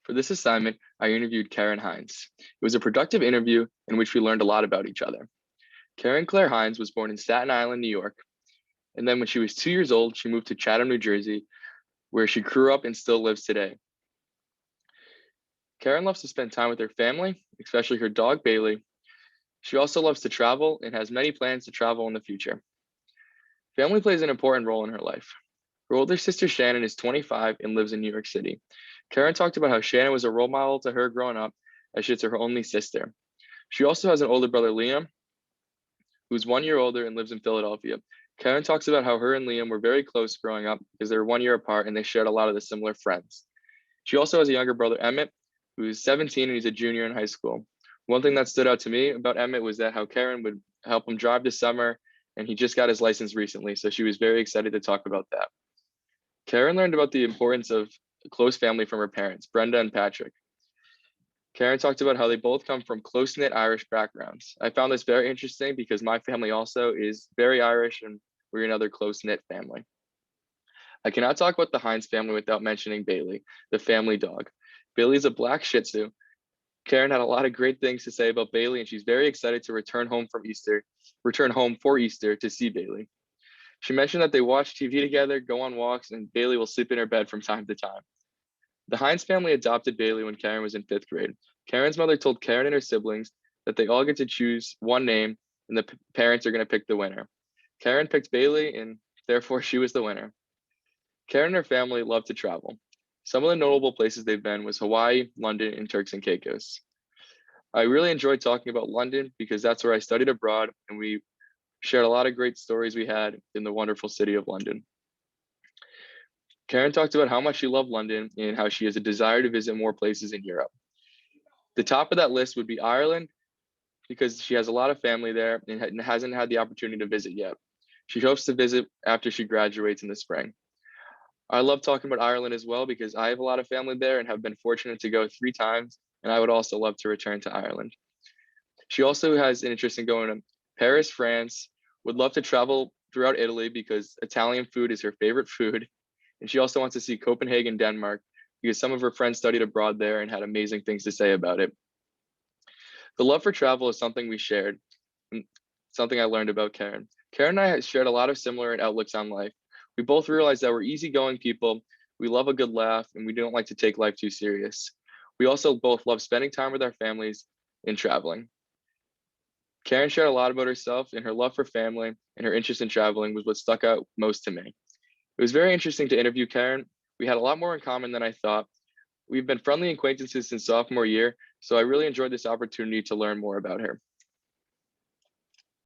For this assignment, I interviewed Keren Hynes. It was a productive interview in which we learned a lot about each other. Karen Claire Hynes was born in Staten Island, New York, and then when she was 2 years old, she moved to Chatham, New Jersey, where she grew up and still lives today. Karen loves to spend time with her family, especially her dog Bailey. She also loves to travel and has many plans to travel in the future. Family plays an important role in her life. Her older sister Shannon is 25 and lives in New York City. Karen talked about how Shannon was a role model to her growing up, as she's her only sister. She also has an older brother, Liam, who's 1 year older and lives in Philadelphia. Karen talks about how her and Liam were very close growing up because they were 1 year apart and they shared a lot of the similar friends. She also has a younger brother, Emmett, who's 17 and he's a junior in high school. One thing that stood out to me about Emmett was that how Karen would help him drive this summer, and he just got his license recently, so she was very excited to talk about that. Karen learned about the importance of a close family from her parents, Brenda and Patrick. Karen talked about how they both come from close-knit Irish backgrounds. I found this very interesting because my family also is very Irish and we're another close-knit family. I cannot talk about the Hynes family without mentioning Bailey, the family dog. Bailey's a black Shih Tzu. Karen had a lot of great things to say about Bailey, and she's very excited to return home for Easter to see Bailey. She mentioned that they watch TV together, go on walks, and Bailey will sleep in her bed from time to time. The Hynes family adopted Bailey when Karen was in 5th grade. Karen's mother told Karen and her siblings that they all get to choose one name and the parents are going to pick the winner. Karen picked Bailey and therefore she was the winner. Karen and her family love to travel. Some of the notable places they've been was Hawaii, London, and Turks and Caicos. I really enjoyed talking about London because that's where I studied abroad and we shared a lot of great stories we had in the wonderful city of London. Karen talked about how much she loved London and how she has a desire to visit more places in Europe. The top of that list would be Ireland because she has a lot of family there and hasn't had the opportunity to visit yet. She hopes to visit after she graduates in the spring. I love talking about Ireland as well because I have a lot of family there and have been fortunate to go 3 times, and I would also love to return to Ireland. She also has an interest in going to Paris, France, would love to travel throughout Italy because Italian food is her favorite food. And she also wants to see Copenhagen, Denmark, because some of her friends studied abroad there and had amazing things to say about it. The love for travel is something we shared, and something I learned about Karen. Karen and I had shared a lot of similar outlooks on life. We both realized that we're easygoing people, we love a good laugh, and we don't like to take life too serious. We also both love spending time with our families and traveling. Karen shared a lot about herself, and her love for family and her interest in traveling was what stuck out most to me. It was very interesting to interview Karen. We had a lot more in common than I thought. We've been friendly acquaintances since sophomore year, so I really enjoyed this opportunity to learn more about her.